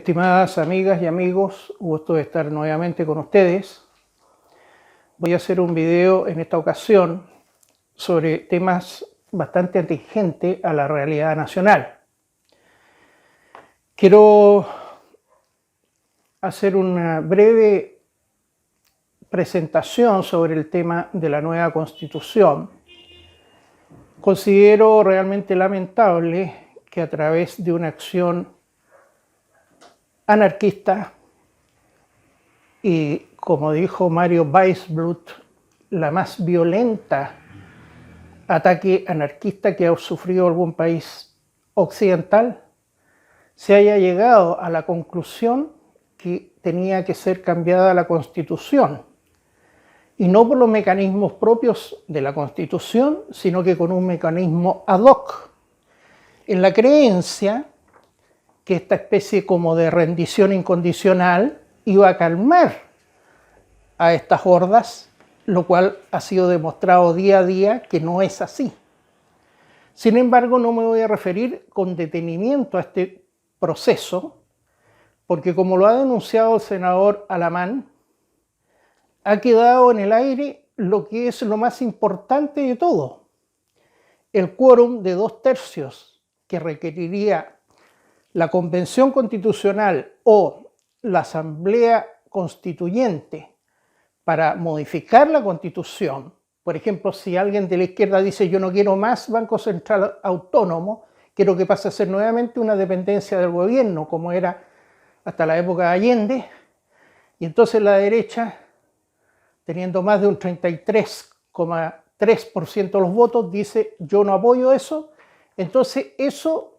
Estimadas amigas y amigos, gusto de estar nuevamente con ustedes. Voy a hacer un video en esta ocasión sobre temas bastante atingentes a la realidad nacional. Quiero hacer una breve presentación sobre el tema de la nueva Constitución. Considero realmente lamentable que a través de una acción anarquista y, como dijo Mario Weisbrot, la más violenta ataque anarquista que ha sufrido algún país occidental, se haya llegado a la conclusión que tenía que ser cambiada la Constitución, y no por los mecanismos propios de la Constitución, sino que con un mecanismo ad hoc, en la creencia que esta especie como de rendición incondicional iba a calmar a estas hordas, lo cual ha sido demostrado día a día que no es así. Sin embargo, no me voy a referir con detenimiento a este proceso, porque como lo ha denunciado el senador Alamán, ha quedado en el aire lo que es lo más importante de todo: el quórum de 2/3 que requeriría la Convención Constitucional o la Asamblea Constituyente para modificar la Constitución. Por ejemplo, si alguien de la izquierda dice yo no quiero más Banco Central Autónomo, quiero que pase a ser nuevamente una dependencia del gobierno, como era hasta la época de Allende, y entonces la derecha, teniendo más de un 33,3% de los votos, dice yo no apoyo eso, entonces eso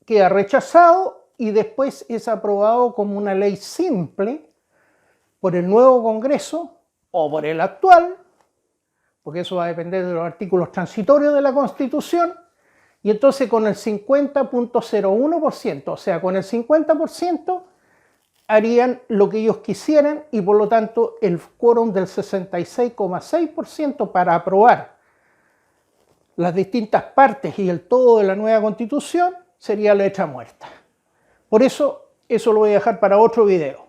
queda rechazado y después es aprobado como una ley simple por el nuevo Congreso o por el actual, porque eso va a depender de los artículos transitorios de la Constitución, y entonces con el 50,01%, o sea, con el 50%, harían lo que ellos quisieran y por lo tanto el quórum del 66,6% para aprobar las distintas partes y el todo de la nueva Constitución sería letra muerta. Por eso lo voy a dejar para otro video.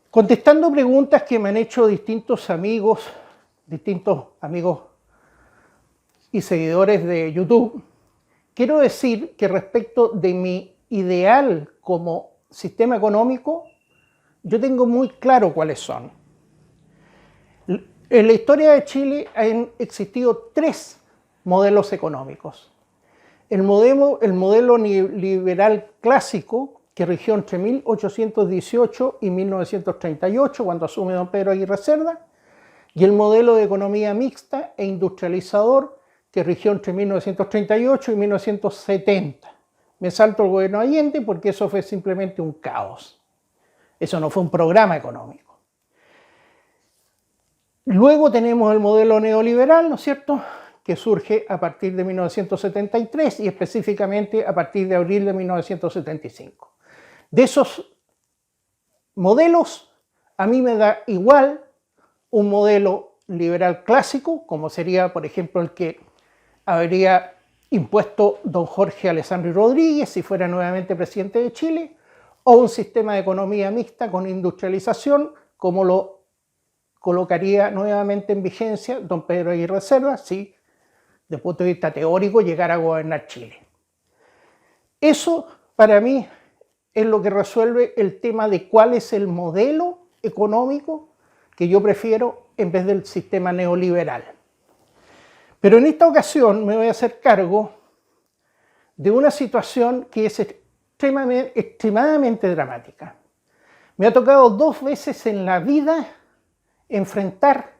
Contestando preguntas que me han hecho distintos amigos y seguidores de YouTube, quiero decir que respecto de mi ideal como sistema económico, yo tengo muy claro cuáles son. En la historia de Chile han existido 3 modelos económicos. El modelo neoliberal clásico, que rigió entre 1818 y 1938, cuando asume don Pedro Aguirre Cerda, y el modelo de economía mixta e industrializador, que rigió entre 1938 y 1970. Me salto el gobierno Allende porque eso fue simplemente un caos. Eso no fue un programa económico. Luego tenemos el modelo neoliberal, ¿no es cierto?, que surge a partir de 1973 y específicamente a partir de abril de 1975. De esos modelos, a mí me da igual un modelo liberal clásico, como sería, por ejemplo, el que habría impuesto don Jorge Alessandri Rodríguez si fuera nuevamente presidente de Chile, o un sistema de economía mixta con industrialización, como lo colocaría nuevamente en vigencia don Pedro Aguirre Cerda, si desde el punto de vista teórico llegara a gobernar Chile. Eso para mí es lo que resuelve el tema de cuál es el modelo económico que yo prefiero en vez del sistema neoliberal. Pero en esta ocasión me voy a hacer cargo de una situación que es extremadamente dramática. Me ha tocado 2 veces en la vida enfrentar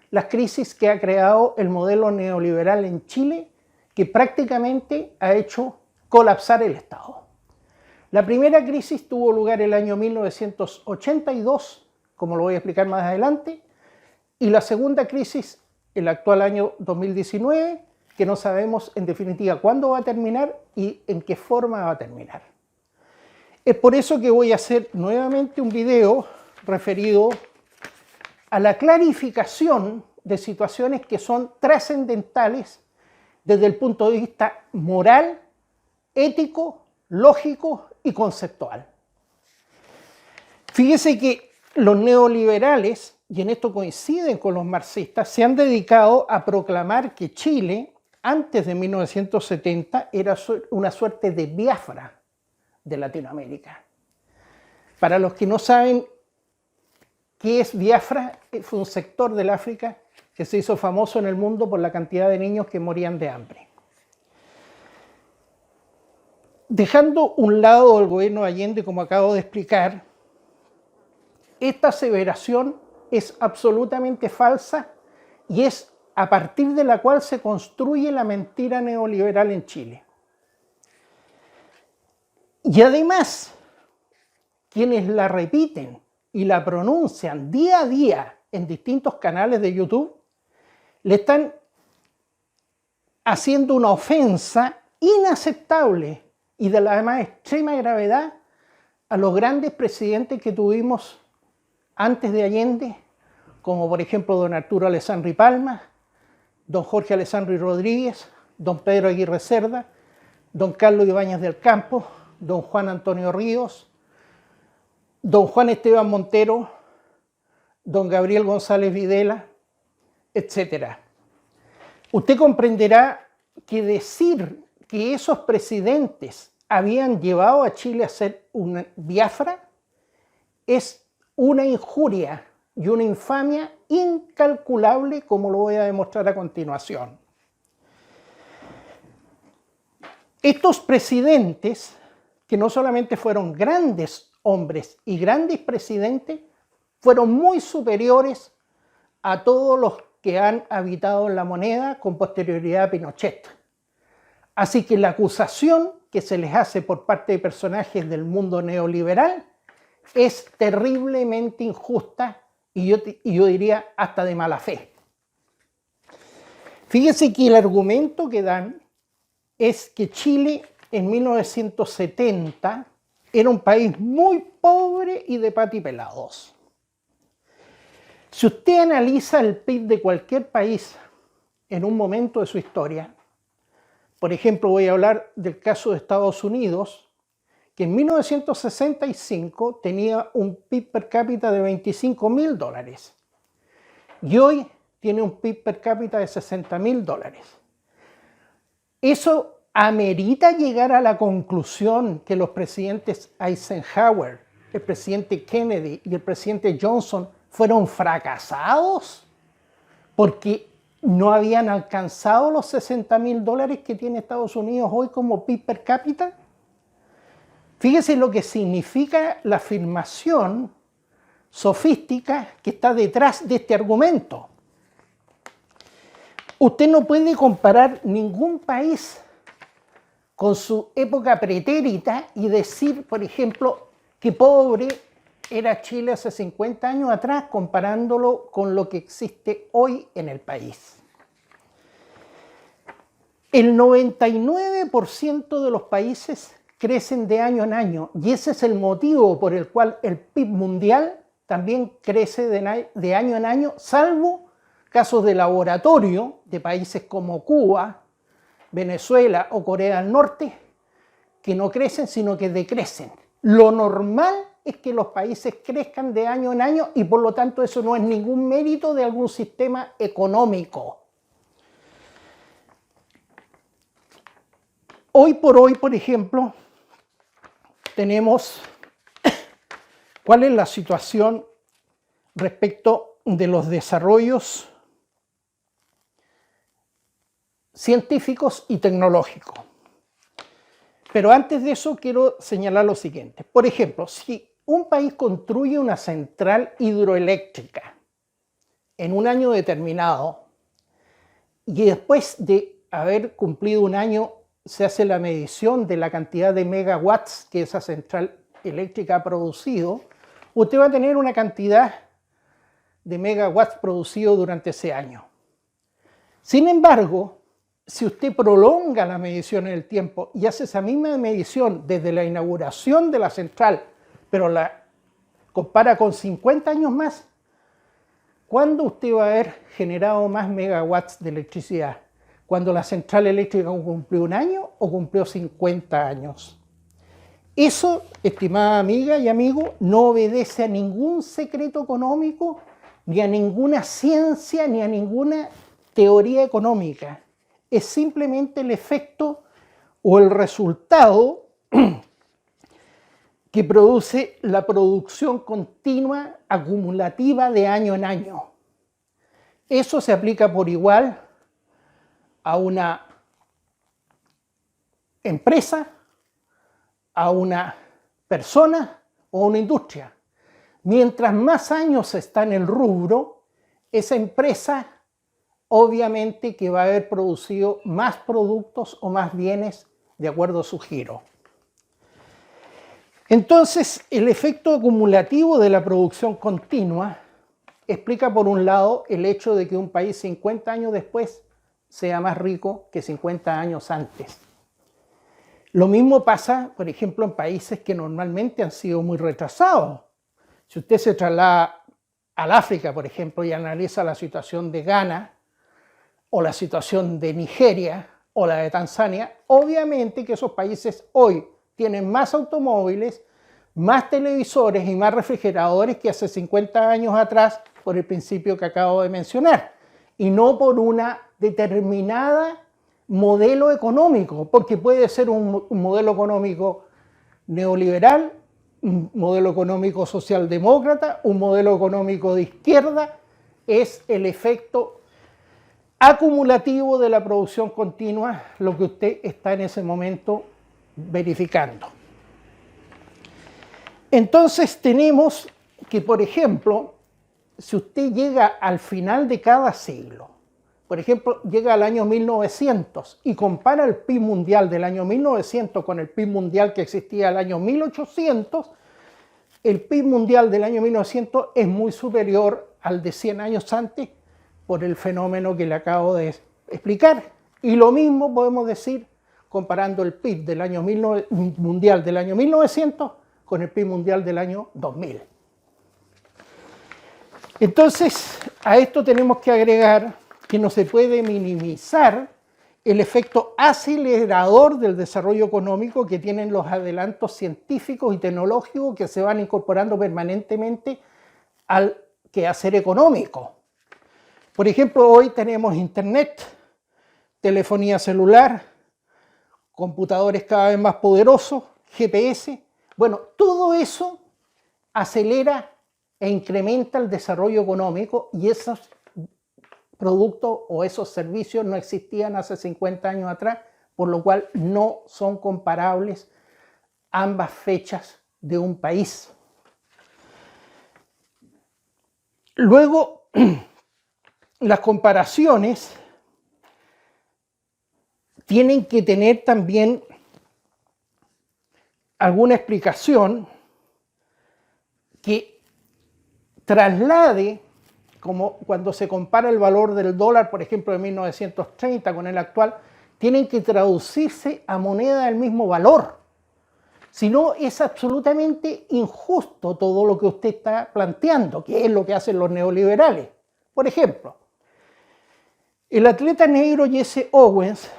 las crisis que ha creado el modelo neoliberal en Chile, que prácticamente ha hecho colapsar el Estado. La primera crisis tuvo lugar el año 1982, como lo voy a explicar más adelante, y la segunda crisis el actual año 2019, que no sabemos en definitiva cuándo va a terminar y en qué forma va a terminar. Es por eso que voy a hacer nuevamente un video referido a la clarificación de situaciones que son trascendentales desde el punto de vista moral, ético, lógico y conceptual. Fíjese que los neoliberales, y en esto coinciden con los marxistas, se han dedicado a proclamar que Chile, antes de 1970, era una suerte de Biafra de Latinoamérica. Para los que no saben qué es Biafra, fue un sector del África que se hizo famoso en el mundo por la cantidad de niños que morían de hambre. Dejando un lado el gobierno de Allende, como acabo de explicar, esta aseveración es absolutamente falsa y es a partir de la cual se construye la mentira neoliberal en Chile. Y además, quienes la repiten y la pronuncian día a día en distintos canales de YouTube, le están haciendo una ofensa inaceptable y de la más extrema gravedad a los grandes presidentes que tuvimos antes de Allende, como por ejemplo don Arturo Alessandri Palma, don Jorge Alessandri Rodríguez, don Pedro Aguirre Cerda, don Carlos Ibáñez del Campo, don Juan Antonio Ríos, don Juan Esteban Montero, don Gabriel González Videla, etc. Usted comprenderá que decir que esos presidentes habían llevado a Chile a ser una Biafra es una injuria y una infamia incalculable, como lo voy a demostrar a continuación. Estos presidentes, que no solamente fueron grandes hombres y grandes presidentes, fueron muy superiores a todos los que han habitado en la moneda con posterioridad a Pinochet. Así que la acusación que se les hace por parte de personajes del mundo neoliberal es terriblemente injusta y yo diría hasta de mala fe. Fíjense que el argumento que dan es que Chile en 1970 era un país muy pobre y de patipelados. Si usted analiza el PIB de cualquier país en un momento de su historia, por ejemplo, voy a hablar del caso de Estados Unidos, que en 1965 tenía un PIB per cápita de $25.000 y hoy tiene un PIB per cápita de $60.000. Eso amerita llegar a la conclusión que los presidentes Eisenhower, el presidente Kennedy y el presidente Johnson fueron fracasados porque no habían alcanzado los $60.000 que tiene Estados Unidos hoy como PIB per cápita. Fíjese lo que significa la afirmación sofística que está detrás de este argumento. Usted no puede comparar ningún país con su época pretérita y decir, por ejemplo, que pobre era Chile hace 50 años atrás, comparándolo con lo que existe hoy en el país. El 99% de los países crecen de año en año y ese es el motivo por el cual el PIB mundial también crece de año en año, salvo casos de laboratorio de países como Cuba, Venezuela o Corea del Norte, que no crecen sino que decrecen. Lo normal es que los países crezcan de año en año y por lo tanto eso no es ningún mérito de algún sistema económico. Hoy por hoy, por ejemplo, tenemos cuál es la situación respecto de los desarrollos científicos y tecnológicos. Pero antes de eso quiero señalar lo siguiente. Por ejemplo, si un país construye una central hidroeléctrica en un año determinado y después de haber cumplido un año se hace la medición de la cantidad de megawatts que esa central eléctrica ha producido, usted va a tener una cantidad de megawatts producidos durante ese año. Sin embargo, si usted prolonga la medición en el tiempo y hace esa misma medición desde la inauguración de la central, pero la compara con 50 años más, ¿cuándo usted va a haber generado más megawatts de electricidad? ¿Cuando la central eléctrica cumplió un año o cumplió 50 años? Eso, estimada amiga y amigo, no obedece a ningún secreto económico, ni a ninguna ciencia, ni a ninguna teoría económica. Es simplemente el efecto o el resultado que produce la producción continua acumulativa de año en año. Eso se aplica por igual a una empresa, a una persona o a una industria. Mientras más años está en el rubro, esa empresa obviamente que va a haber producido más productos o más bienes de acuerdo a su giro. Entonces, el efecto acumulativo de la producción continua explica, por un lado, el hecho de que un país 50 años después sea más rico que 50 años antes. Lo mismo pasa, por ejemplo, en países que normalmente han sido muy retrasados. Si usted se traslada al África, por ejemplo, y analiza la situación de Ghana, o la situación de Nigeria, o la de Tanzania, obviamente que esos países hoy tienen más automóviles, más televisores y más refrigeradores que hace 50 años atrás, por el principio que acabo de mencionar, y no por una determinada modelo económico, porque puede ser un modelo económico neoliberal, un modelo económico socialdemócrata, un modelo económico de izquierda. Es el efecto acumulativo de la producción continua lo que usted está en ese momento verificando. Entonces tenemos que, por ejemplo, si usted llega al final de cada siglo, por ejemplo, llega al año 1900 y compara el PIB mundial del año 1900 con el PIB mundial que existía el año 1800, el PIB mundial del año 1900 es muy superior al de 100 años antes por el fenómeno que le acabo de explicar. Y lo mismo podemos decir comparando el PIB del año mundial del año 1900 con el PIB mundial del año 2000. Entonces, a esto tenemos que agregar que no se puede minimizar el efecto acelerador del desarrollo económico que tienen los adelantos científicos y tecnológicos que se van incorporando permanentemente al quehacer económico. Por ejemplo, hoy tenemos internet, telefonía celular, computadores cada vez más poderosos, GPS. Bueno, todo eso acelera e incrementa el desarrollo económico, y esos productos o esos servicios no existían hace 50 años atrás, por lo cual no son comparables ambas fechas de un país. Luego, las comparaciones tienen que tener también alguna explicación que traslade, como cuando se compara el valor del dólar, por ejemplo, de 1930 con el actual, tienen que traducirse a moneda del mismo valor. Si no, es absolutamente injusto todo lo que usted está planteando, que es lo que hacen los neoliberales. Por ejemplo, el atleta negro Jesse Owens,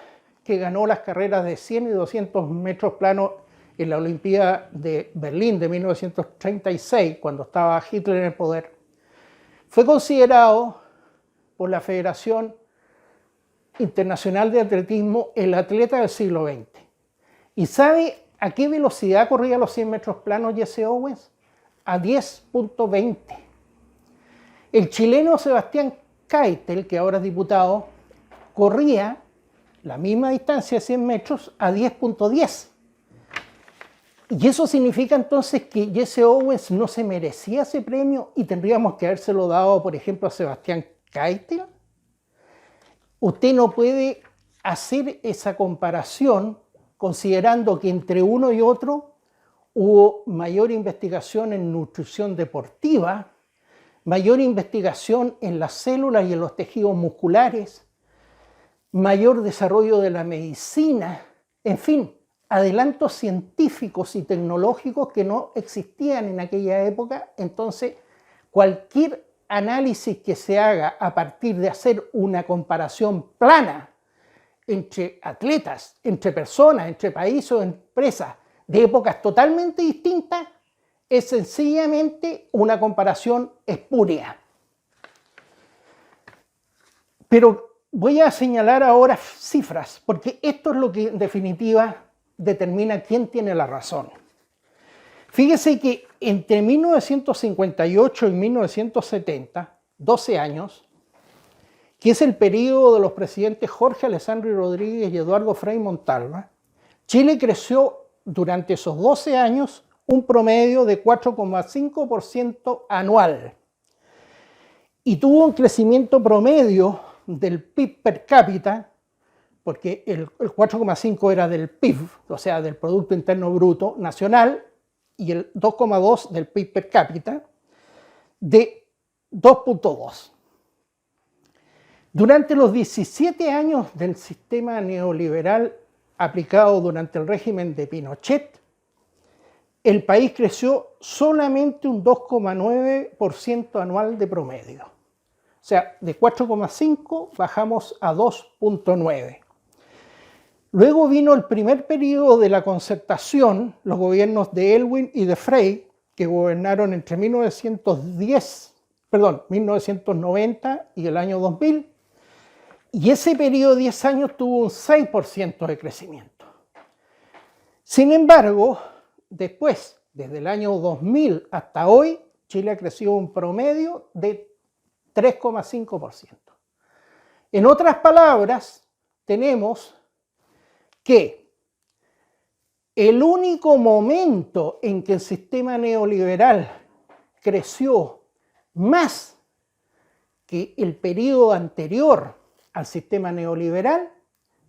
que ganó las carreras de 100 y 200 metros planos en la Olimpiada de Berlín de 1936, cuando estaba Hitler en el poder, fue considerado por la Federación Internacional de Atletismo el atleta del siglo XX. ¿Y sabe a qué velocidad corría los 100 metros planos Jesse Owens? A 10.20. El chileno Sebastián Keitel, que ahora es diputado, corría la misma distancia de 100 metros a 10.10. Y eso significa entonces que Jesse Owens no se merecía ese premio y tendríamos que habérselo dado, por ejemplo, a Sebastián Keitel. Usted no puede hacer esa comparación considerando que entre uno y otro hubo mayor investigación en nutrición deportiva, mayor investigación en las células y en los tejidos musculares, mayor desarrollo de la medicina, en fin, adelantos científicos y tecnológicos que no existían en aquella época. Entonces, cualquier análisis que se haga a partir de hacer una comparación plana entre atletas, entre personas, entre países o empresas, de épocas totalmente distintas, es sencillamente una comparación espuria. Pero voy a señalar ahora cifras, porque esto es lo que en definitiva determina quién tiene la razón. Fíjese que entre 1958 y 1970, 12 años, que es el periodo de los presidentes Jorge Alessandri Rodríguez y Eduardo Frei Montalva, Chile creció durante esos 12 años un promedio de 4,5% anual y tuvo un crecimiento promedio del PIB per cápita, porque el 4,5 era del PIB, o sea, del Producto Interno Bruto Nacional, y el 2,2 del PIB per cápita, de 2,2. Durante los 17 años del sistema neoliberal aplicado durante el régimen de Pinochet, el país creció solamente un 2,9% anual de promedio. O sea, de 4,5 bajamos a 2,9. Luego vino el primer periodo de la concertación, los gobiernos de Aylwin y de Frey, que gobernaron entre 1990 y el año 2000, y ese periodo de 10 años tuvo un 6% de crecimiento. Sin embargo, después, desde el año 2000 hasta hoy, Chile ha crecido un promedio de 3,5%. En otras palabras, tenemos que el único momento en que el sistema neoliberal creció más que el periodo anterior al sistema neoliberal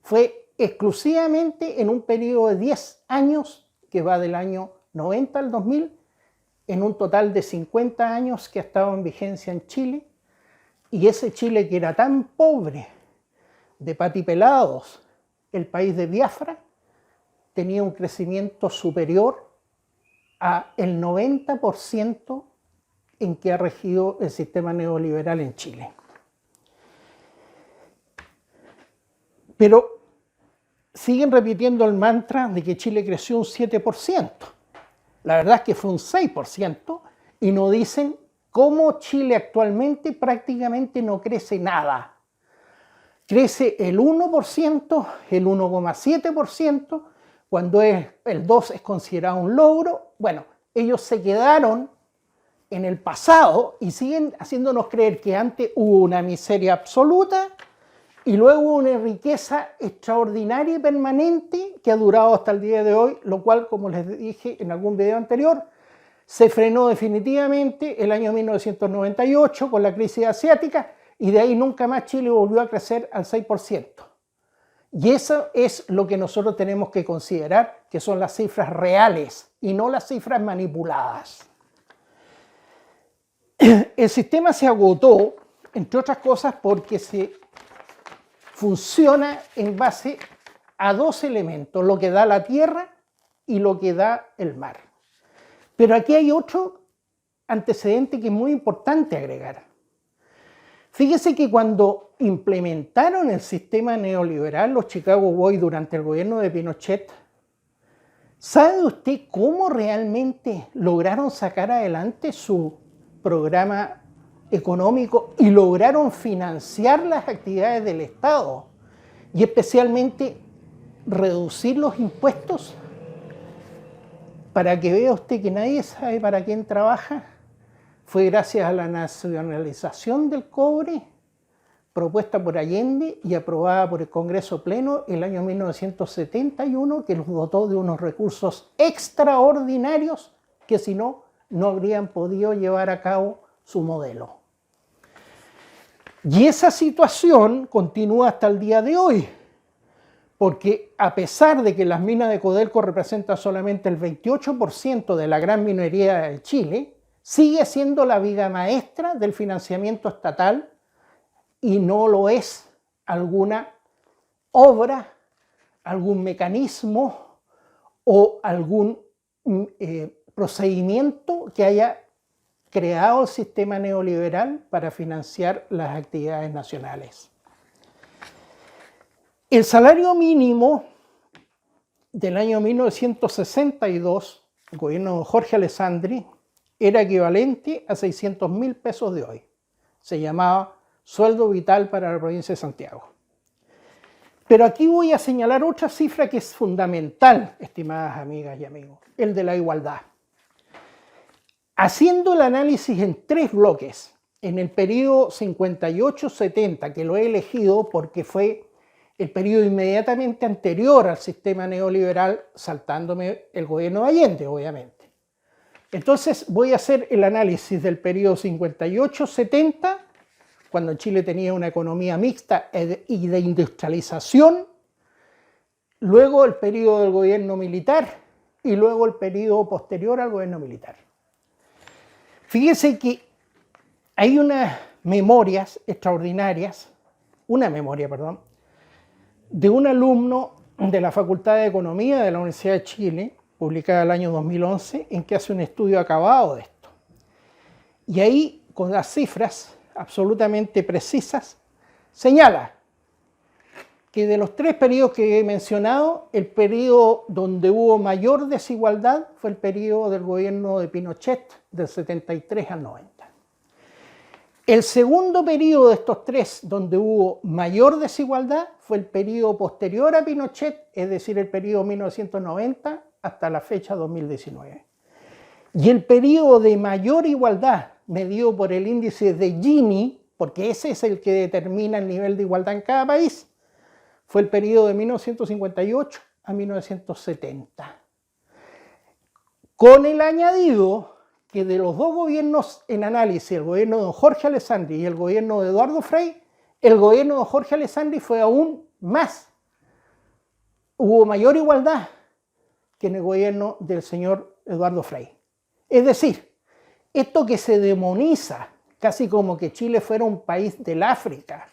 fue exclusivamente en un periodo de 10 años que va del año 90 al 2000, en un total de 50 años que ha estado en vigencia en Chile, y ese Chile que era tan pobre, de patipelados, el país de Biafra, tenía un crecimiento superior al 90% en que ha regido el sistema neoliberal en Chile. Pero siguen repitiendo el mantra de que Chile creció un 7%. La verdad es que fue un 6% y no dicen cómo Chile actualmente prácticamente no crece nada. Crece el 1%, el 1,7%, cuando el 2% es considerado un logro. Bueno, ellos se quedaron en el pasado y siguen haciéndonos creer que antes hubo una miseria absoluta y luego una riqueza extraordinaria y permanente que ha durado hasta el día de hoy, lo cual, como les dije en algún video anterior, se frenó definitivamente el año 1998 con la crisis asiática y de ahí nunca más Chile volvió a crecer al 6%. Y eso es lo que nosotros tenemos que considerar, que son las cifras reales y no las cifras manipuladas. El sistema se agotó, entre otras cosas, porque se funciona en base a dos elementos, lo que da la tierra y lo que da el mar. Pero aquí hay otro antecedente que es muy importante agregar. Fíjese que cuando implementaron el sistema neoliberal, los Chicago Boys durante el gobierno de Pinochet, ¿sabe usted cómo realmente lograron sacar adelante su programa económico y lograron financiar las actividades del Estado y especialmente reducir los impuestos? Para que vea usted que nadie sabe para quién trabaja, fue gracias a la nacionalización del cobre propuesta por Allende y aprobada por el Congreso Pleno el año 1971, que los dotó de unos recursos extraordinarios que si no, no habrían podido llevar a cabo su modelo. Y esa situación continúa hasta el día de hoy, porque a pesar de que las minas de Codelco representan solamente el 28% de la gran minería de Chile, sigue siendo la viga maestra del financiamiento estatal y no lo es alguna obra, algún mecanismo o algún procedimiento que haya creado el sistema neoliberal para financiar las actividades nacionales. El salario mínimo del año 1962, el gobierno de Jorge Alessandri, era equivalente a 600.000 pesos de hoy. Se llamaba sueldo vital para la provincia de Santiago. Pero aquí voy a señalar otra cifra que es fundamental, estimadas amigas y amigos, el de la igualdad. Haciendo el análisis en 3 bloques, en el periodo 58-70, que lo he elegido porque fue el periodo inmediatamente anterior al sistema neoliberal, saltándome el gobierno de Allende, obviamente. Entonces voy a hacer el análisis del periodo 58-70, cuando Chile tenía una economía mixta y de industrialización, luego el periodo del gobierno militar y luego el periodo posterior al gobierno militar. Fíjense que hay unas memorias extraordinarias, de un alumno de la Facultad de Economía de la Universidad de Chile, publicada el año 2011, en que hace un estudio acabado de esto. Y ahí, con las cifras absolutamente precisas, señala que de los 3 periodos que he mencionado, el periodo donde hubo mayor desigualdad fue el periodo del gobierno de Pinochet, del 73 al 90. El segundo periodo de estos 3 donde hubo mayor desigualdad fue el periodo posterior a Pinochet, es decir, el periodo 1990 hasta la fecha 2019. Y el periodo de mayor igualdad, medido por el índice de Gini, porque ese es el que determina el nivel de igualdad en cada país, fue el periodo de 1958 a 1970. Con el añadido que de los 2 gobiernos en análisis, el gobierno de Jorge Alessandri y el gobierno de Eduardo Frei, el gobierno de Jorge Alessandri fue aún más. Hubo mayor igualdad que en el gobierno del señor Eduardo Frei. Es decir, esto que se demoniza, casi como que Chile fuera un país del África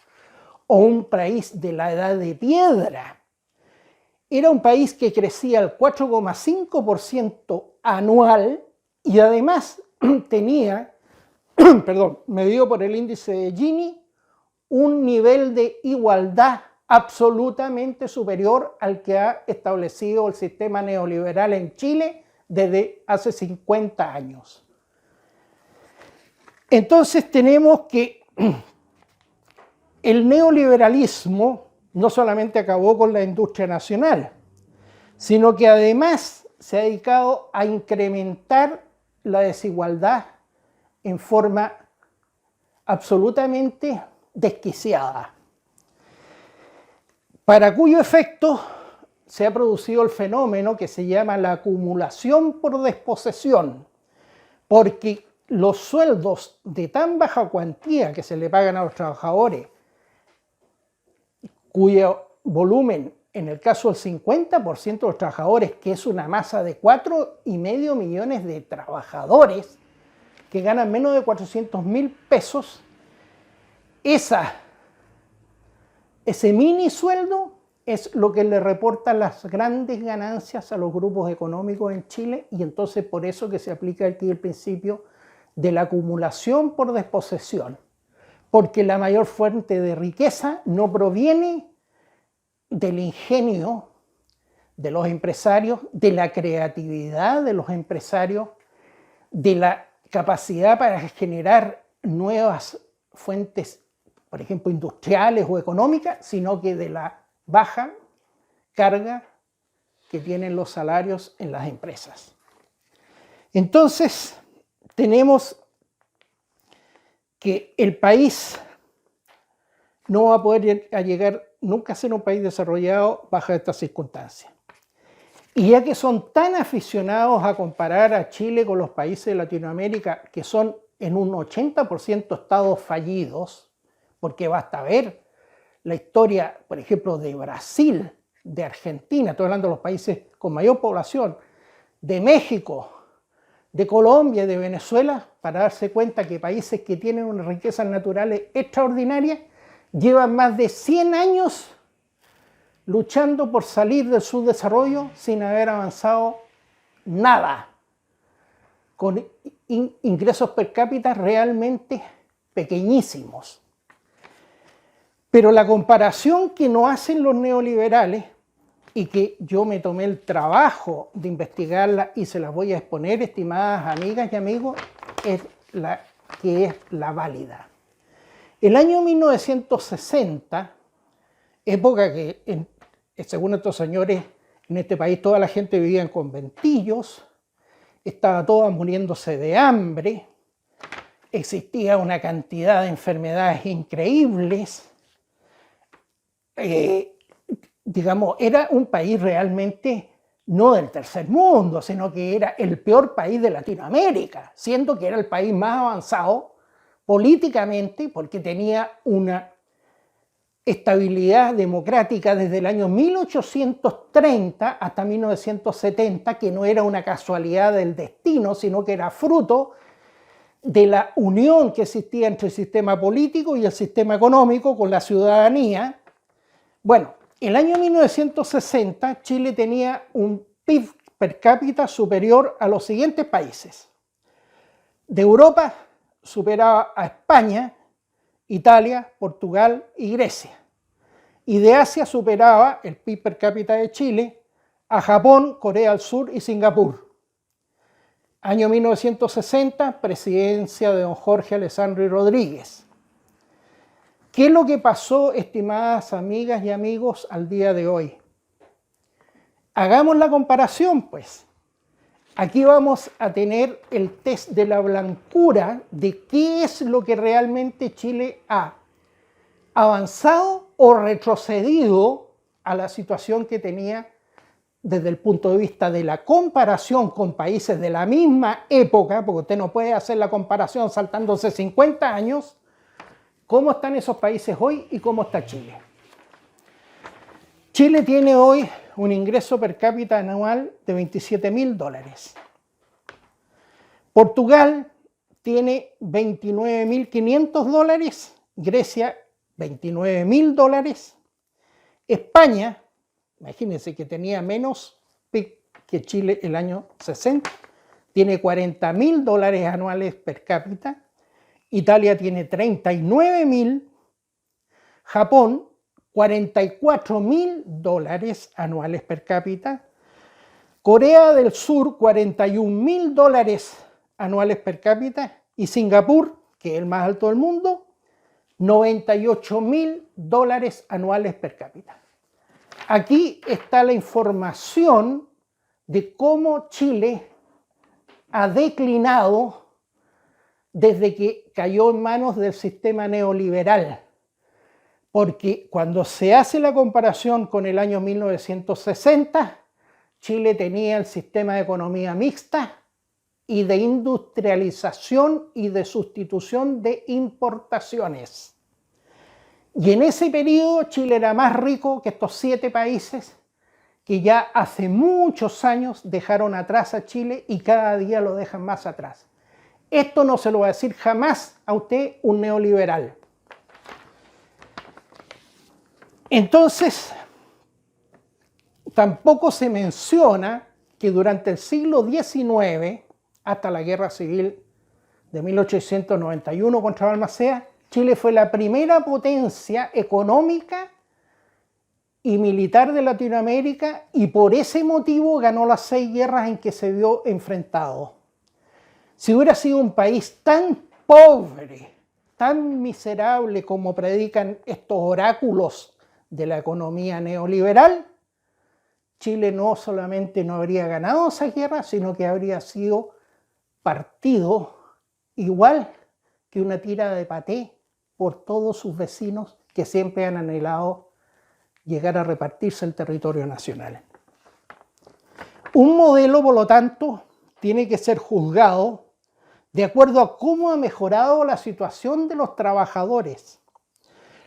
o un país de la edad de piedra, era un país que crecía al 4,5% anual y además tenía, medido por el índice de Gini, un nivel de igualdad absolutamente superior al que ha establecido el sistema neoliberal en Chile desde hace 50 años. Entonces tenemos que el neoliberalismo no solamente acabó con la industria nacional, sino que además se ha dedicado a incrementar la desigualdad en forma absolutamente desquiciada, para cuyo efecto se ha producido el fenómeno que se llama la acumulación por desposesión, porque los sueldos de tan baja cuantía que se le pagan a los trabajadores, cuyo volumen, en el caso del 50% de los trabajadores, que es una masa de 4,5 millones de trabajadores que ganan menos de 400.000 pesos, ese mini sueldo es lo que le reporta las grandes ganancias a los grupos económicos en Chile, y entonces por eso que se aplica aquí el principio de la acumulación por desposesión, porque la mayor fuente de riqueza no proviene del ingenio de los empresarios, de la creatividad de los empresarios, de la capacidad para generar nuevas fuentes, por ejemplo, industriales o económicas, sino que de la baja carga que tienen los salarios en las empresas. Entonces, tenemos que el país no va a poder llegar nunca a ser un país desarrollado bajo estas circunstancias. Y ya que son tan aficionados a comparar a Chile con los países de Latinoamérica, que son en un 80% estados fallidos, porque basta ver la historia, por ejemplo, de Brasil, de Argentina, estoy hablando de los países con mayor población, de México, de Colombia, de Venezuela, para darse cuenta que países que tienen unas riquezas naturales extraordinarias llevan más de 100 años luchando por salir del subdesarrollo sin haber avanzado nada, con ingresos per cápita realmente pequeñísimos. Pero la comparación que no hacen los neoliberales y que yo me tomé el trabajo de investigarla y se las voy a exponer, estimadas amigas y amigos, es la válida. El año 1960, época que, según estos señores, en este país toda la gente vivía en conventillos, estaba toda muriéndose de hambre, existía una cantidad de enfermedades increíbles, digamos, era un país realmente no del tercer mundo, sino que era el peor país de Latinoamérica, siendo que era el país más avanzado políticamente porque tenía una estabilidad democrática desde el año 1830 hasta 1970, que no era una casualidad del destino, sino que era fruto de la unión que existía entre el sistema político y el sistema económico con la ciudadanía. Bueno, el año 1960 Chile tenía un PIB per cápita superior a los siguientes países. De Europa superaba a España, Italia, Portugal y Grecia. Y de Asia superaba el PIB per cápita de Chile a Japón, Corea del Sur y Singapur. Año 1960, presidencia de don Jorge Alessandri Rodríguez. ¿Qué es lo que pasó, estimadas amigas y amigos, al día de hoy? Hagamos la comparación, pues. Aquí vamos a tener el test de la blancura de qué es lo que realmente Chile ha avanzado o retrocedido a la situación que tenía desde el punto de vista de la comparación con países de la misma época, porque usted no puede hacer la comparación saltándose 50 años, cómo están esos países hoy y cómo está Chile. Chile tiene hoy un ingreso per cápita anual de $27.000. Portugal tiene $29.500, Grecia $29.000, España, imagínense que tenía menos PIB que Chile el año 60, tiene $40.000 anuales per cápita, Italia tiene 39.000, Japón $44.000 anuales per cápita, Corea del Sur $41.000 anuales per cápita y Singapur, que es el más alto del mundo, $98.000 anuales per cápita. Aquí está la información de cómo Chile ha declinado desde que cayó en manos del sistema neoliberal. Porque cuando se hace la comparación con el año 1960, Chile tenía el sistema de economía mixta y de industrialización y de sustitución de importaciones. Y en ese periodo Chile era más rico que estos 7 países que ya hace muchos años dejaron atrás a Chile y cada día lo dejan más atrás. Esto no se lo va a decir jamás a usted un neoliberal. Entonces, tampoco se menciona que durante el siglo XIX, hasta la Guerra Civil de 1891 contra Balmaceda, Chile fue la primera potencia económica y militar de Latinoamérica y por ese motivo ganó las 6 guerras en que se vio enfrentado. Si hubiera sido un país tan pobre, tan miserable como predican estos oráculos de la economía neoliberal, Chile no solamente no habría ganado esa guerra, sino que habría sido partido igual que una tira de paté por todos sus vecinos que siempre han anhelado llegar a repartirse el territorio nacional. Un modelo, por lo tanto, tiene que ser juzgado de acuerdo a cómo ha mejorado la situación de los trabajadores,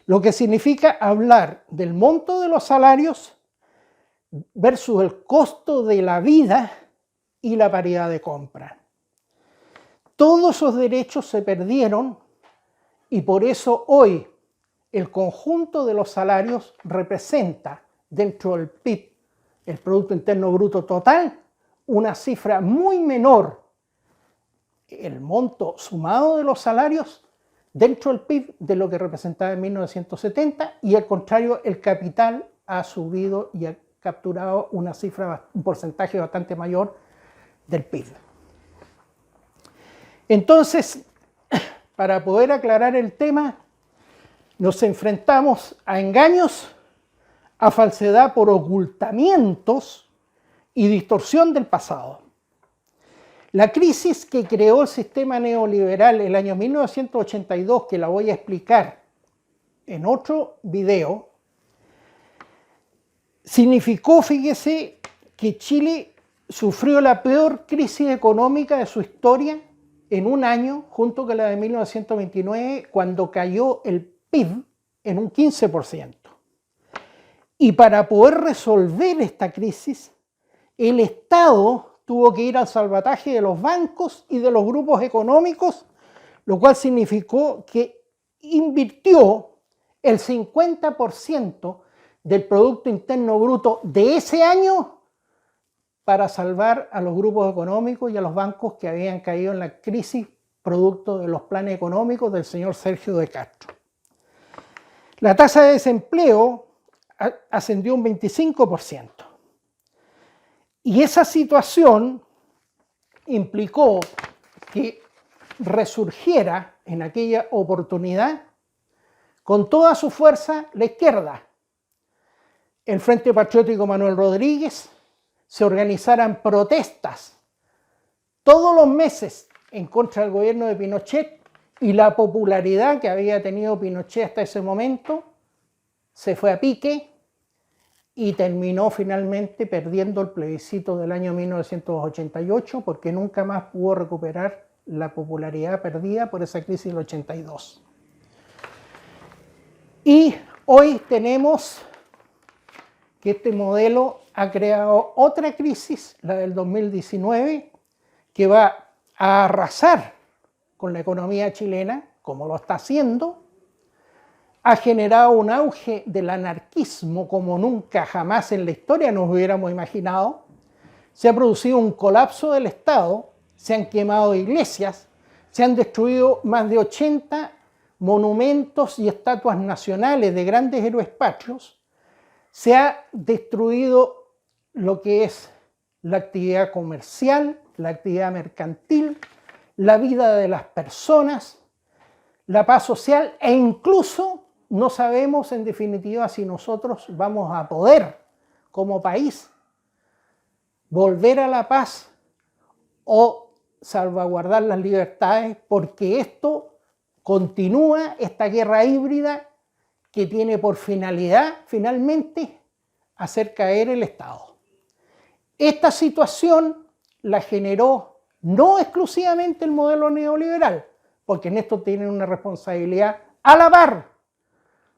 lo que significa hablar del monto de los salarios versus el costo de la vida y la paridad de compra. Todos esos derechos se perdieron y por eso hoy el conjunto de los salarios representa dentro del PIB, el Producto Interno Bruto Total, una cifra muy menor, el monto sumado de los salarios dentro del PIB de lo que representaba en 1970 y al contrario el capital ha subido y capturado una cifra, un porcentaje bastante mayor del PIB. Entonces, para poder aclarar el tema, nos enfrentamos a engaños, a falsedad por ocultamientos y distorsión del pasado. La crisis que creó el sistema neoliberal el año 1982, que la voy a explicar en otro video, significó, fíjese, que Chile sufrió la peor crisis económica de su historia en un año, junto con la de 1929, cuando cayó el PIB en un 15%. Y para poder resolver esta crisis, el Estado tuvo que ir al salvataje de los bancos y de los grupos económicos, lo cual significó que invirtió el 50% del Producto Interno Bruto de ese año para salvar a los grupos económicos y a los bancos que habían caído en la crisis producto de los planes económicos del señor Sergio de Castro. La tasa de desempleo ascendió un 25%. Y esa situación implicó que resurgiera en aquella oportunidad con toda su fuerza la izquierda. El Frente Patriótico Manuel Rodríguez, se organizaran protestas todos los meses en contra del gobierno de Pinochet, y la popularidad que había tenido Pinochet hasta ese momento se fue a pique y terminó finalmente perdiendo el plebiscito del año 1988, porque nunca más pudo recuperar la popularidad perdida por esa crisis del 82. Y hoy tenemos que este modelo ha creado otra crisis, la del 2019, que va a arrasar con la economía chilena, como lo está haciendo. Ha generado un auge del anarquismo como nunca jamás en la historia nos hubiéramos imaginado. Se ha producido un colapso del Estado, se han quemado iglesias, se han destruido más de 80 monumentos y estatuas nacionales de grandes héroes patrios. Se ha destruido lo que es la actividad comercial, la actividad mercantil, la vida de las personas, la paz social, e incluso no sabemos en definitiva si nosotros vamos a poder como país volver a la paz o salvaguardar las libertades, porque esto continúa, esta guerra híbrida que tiene por finalidad, finalmente, hacer caer el Estado. Esta situación la generó no exclusivamente el modelo neoliberal, porque en esto tienen una responsabilidad a la par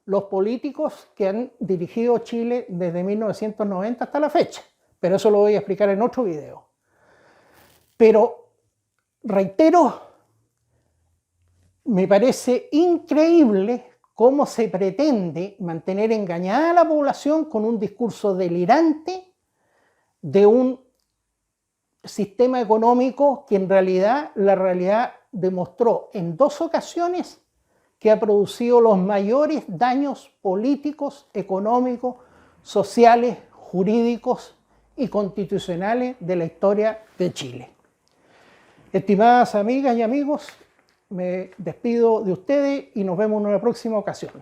los políticos que han dirigido Chile desde 1990 hasta la fecha, pero eso lo voy a explicar en otro video. Pero, reitero, me parece increíble cómo se pretende mantener engañada a la población con un discurso delirante de un sistema económico que en realidad, la realidad demostró en 2 ocasiones que ha producido los mayores daños políticos, económicos, sociales, jurídicos y constitucionales de la historia de Chile. Estimadas amigas y amigos, me despido de ustedes y nos vemos en una próxima ocasión.